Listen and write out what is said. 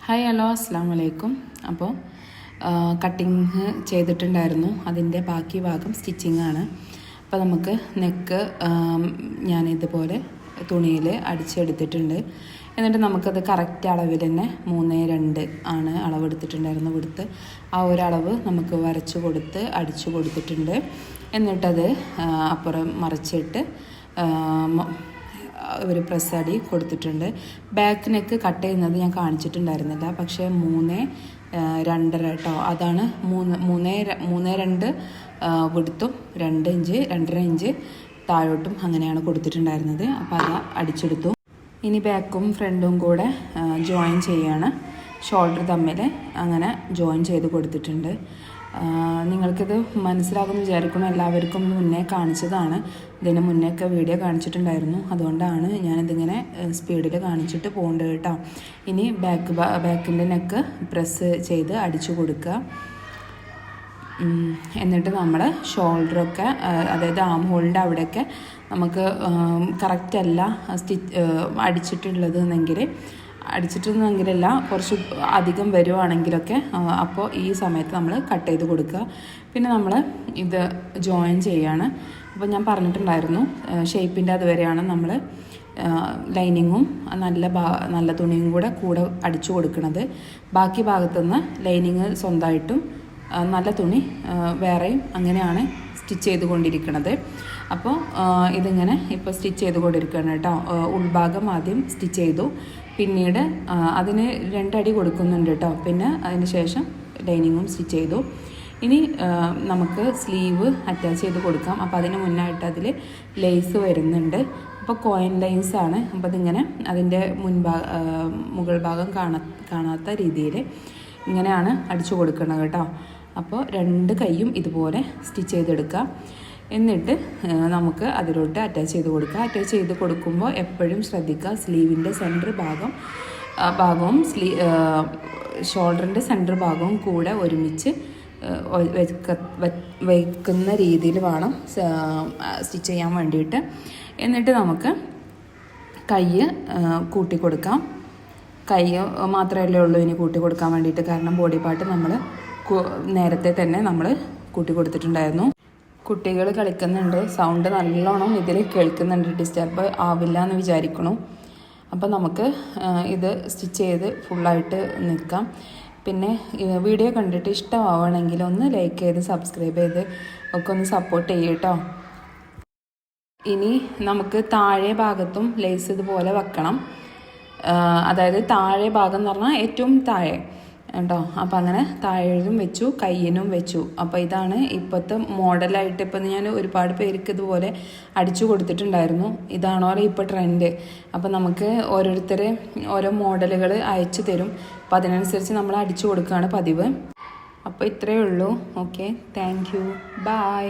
Hi hello അസ്സാം വലൈക്കും. അപ്പോൾ കട്ടിങ് ചെയ്തിട്ടുണ്ടായിരുന്നു, അതിൻ്റെ ബാക്കി ഭാഗം സ്റ്റിച്ചിങ് ആണ്. അപ്പോൾ നമുക്ക് നെക്ക് ഞാനിതുപോലെ തുണിയിൽ അടിച്ചെടുത്തിട്ടുണ്ട്. എന്നിട്ട് നമുക്കത് കറക്റ്റ് അളവിൽ തന്നെ 3-2 ആണ് അളവെടുത്തിട്ടുണ്ടായിരുന്നു. കൊടുത്ത് ആ ഒരളവ് നമുക്ക് വരച്ച് കൊടുത്ത് അടിച്ചു കൊടുത്തിട്ടുണ്ട്. എന്നിട്ടത് അപ്പുറം മറിച്ചിട്ട് ഒരു പ്രസ് അടി കൊടുത്തിട്ടുണ്ട്. ബാക്ക് നെക്ക് കട്ട് ചെയ്യുന്നത് ഞാൻ കാണിച്ചിട്ടുണ്ടായിരുന്നില്ല, പക്ഷേ 3-2.5 കേട്ടോ. അതാണ് 3-2 വിടുത്തും 2 ഇഞ്ച് 2.5 ഇഞ്ച് താഴോട്ടും അങ്ങനെയാണ് കൊടുത്തിട്ടുണ്ടായിരുന്നത്. അപ്പോൾ അത് അടിച്ചെടുത്തു. ഇനി ബാക്കും ഫ്രണ്ടും കൂടെ ജോയിൻ ചെയ്യാണ്, ഷോൾഡർ തമ്മിൽ അങ്ങനെ ജോയിൻ ചെയ്ത് കൊടുത്തിട്ടുണ്ട്. നിങ്ങൾക്കിത് മനസ്സിലാകുമെന്ന് വിചാരിക്കണം. എല്ലാവർക്കും മുന്നേ കാണിച്ചതാണ്, ഇതിന് മുന്നേയൊക്കെ വീഡിയോ കാണിച്ചിട്ടുണ്ടായിരുന്നു. അതുകൊണ്ടാണ് ഞാനിതിങ്ങനെ സ്പീഡിൽ കാണിച്ചിട്ട് പോകേണ്ടത് കേട്ടോ. ഇനി ബാക്കിൻ്റെ നെക്ക് പ്രസ് ചെയ്ത് അടിച്ചു കൊടുക്കുക. എന്നിട്ട് നമ്മൾ ഷോൾഡറൊക്കെ, അതായത് ആം ഹോളിൻ്റെ അവിടെയൊക്കെ നമുക്ക് കറക്റ്റല്ല അടിച്ചിട്ടുണ്ടെങ്കിലല്ല കുറച്ച് അധികം വരുവാണെങ്കിലൊക്കെ അപ്പോൾ ഈ സമയത്ത് നമ്മൾ കട്ട് ചെയ്ത് കൊടുക്കുക. പിന്നെ നമ്മൾ ഇത് ജോയിൻ ചെയ്യാണ്. അപ്പോൾ ഞാൻ പറഞ്ഞിട്ടുണ്ടായിരുന്നു ഷേപ്പിൻ്റെ അതുവരെയാണ് നമ്മൾ ലൈനിങ്ങും നല്ല തുണിയും കൂടെ അടിച്ചു കൊടുക്കുന്നത്. ബാക്കി ഭാഗത്തുനിന്ന് ലൈനിങ് സ്വന്തമായിട്ടും നല്ല തുണി വേറെയും അങ്ങനെയാണ് സ്റ്റിച്ച് ചെയ്തുകൊണ്ടിരിക്കുന്നത്. അപ്പോൾ ഇതിങ്ങനെ ഇപ്പോൾ സ്റ്റിച്ച് ചെയ്തുകൊണ്ടിരിക്കുകയാണ് കേട്ടോ. ഉൾഭാഗം ആദ്യം സ്റ്റിച്ച് ചെയ്തു, പിന്നീട് അതിന് 2 അടി കൊടുക്കുന്നുണ്ട് കേട്ടോ. പിന്നെ അതിന് ശേഷം ലൈനിങ്ങും സ്റ്റിച്ച് ചെയ്തു. ഇനി നമുക്ക് സ്ലീവ് അറ്റാച്ച് ചെയ്ത് കൊടുക്കാം. അപ്പോൾ അതിന് മുന്നായിട്ട് അതിൽ ലേസ് വരുന്നുണ്ട്. അപ്പോൾ കോയിൻ ലൈൻസാണ്. അപ്പോൾ അതിങ്ങനെ അതിൻ്റെ മുകൾ ഭാഗം കാണാത്ത രീതിയിൽ ഇങ്ങനെയാണ് അടിച്ചു കൊടുക്കുന്നത് കേട്ടോ. അപ്പോൾ 2 കൈയും ഇതുപോലെ സ്റ്റിച്ച് ചെയ്തെടുക്കുക. എന്നിട്ട് നമുക്ക് അതിലോട്ട് അറ്റാച്ച് ചെയ്ത് കൊടുക്കുക. അറ്റാച്ച് ചെയ്ത് കൊടുക്കുമ്പോൾ എപ്പോഴും ശ്രദ്ധിക്കുക, സ്ലീവിൻ്റെ സെൻറ്റർ ഭാഗവും ഷോൾഡറിൻ്റെ സെൻറ്റർ ഭാഗവും കൂടെ ഒരുമിച്ച് വയ്ക്കുന്ന രീതിയിൽ വേണം സ്റ്റിച്ച് ചെയ്യാൻ വേണ്ടിയിട്ട്. എന്നിട്ട് നമുക്ക് കൈ കൂട്ടി കൊടുക്കാം. കൈ മാത്രമല്ലേ ഉള്ളൂ ഇനി കൂട്ടി കൊടുക്കാൻ വേണ്ടിയിട്ട്, കാരണം ബോഡി പാർട്ട് നമ്മൾ നേരത്തെ തന്നെ നമ്മൾ കൂട്ടി കൊടുത്തിട്ടുണ്ടായിരുന്നു. കുട്ടികൾ കളിക്കുന്നുണ്ട്, സൗണ്ട് നല്ലോണം ഇതിൽ കേൾക്കുന്നുണ്ട്, ഡിസ്റ്റർബ് ആവില്ല എന്ന് വിചാരിക്കണം. അപ്പോൾ നമുക്ക് ഇത് സ്റ്റിച്ച് ചെയ്ത് ഫുള്ളായിട്ട് നിൽക്കാം. പിന്നെ വീഡിയോ കണ്ടിട്ട് ഇഷ്ടമാവുകയാണെങ്കിൽ ഒന്ന് ലൈക്ക് ചെയ്ത് സബ്സ്ക്രൈബ് ചെയ്ത് ഒക്കെ ഒന്ന് സപ്പോർട്ട് ചെയ്യും കേട്ടോ. ഇനി നമുക്ക് താഴെ ഭാഗത്തും ലേസ് ഇതുപോലെ വെക്കണം. അതായത് താഴെ ഭാഗം എന്ന് പറഞ്ഞാൽ ഏറ്റവും താഴെ കേട്ടോ. അപ്പോൾ അങ്ങനെ താഴെയും വെച്ചു, കയ്യിനും വെച്ചു. അപ്പോൾ ഇതാണ് ഇപ്പോഴത്തെ മോഡലായിട്ട്. ഇപ്പം ഞാൻ ഒരുപാട് പേർക്ക് ഇതുപോലെ അടിച്ചു കൊടുത്തിട്ടുണ്ടായിരുന്നു. ഇതാണോ ഇപ്പോൾ ട്രെൻഡ്. അപ്പോൾ നമുക്ക് ഓരോരുത്തർ ഓരോ മോഡലുകൾ അയച്ചു തരും. അപ്പോൾ അതിനനുസരിച്ച് നമ്മൾ അടിച്ചു കൊടുക്കുകയാണ് പതിവ്. അപ്പോൾ ഇത്രയേ ഉള്ളൂ. Okay, thank you, by.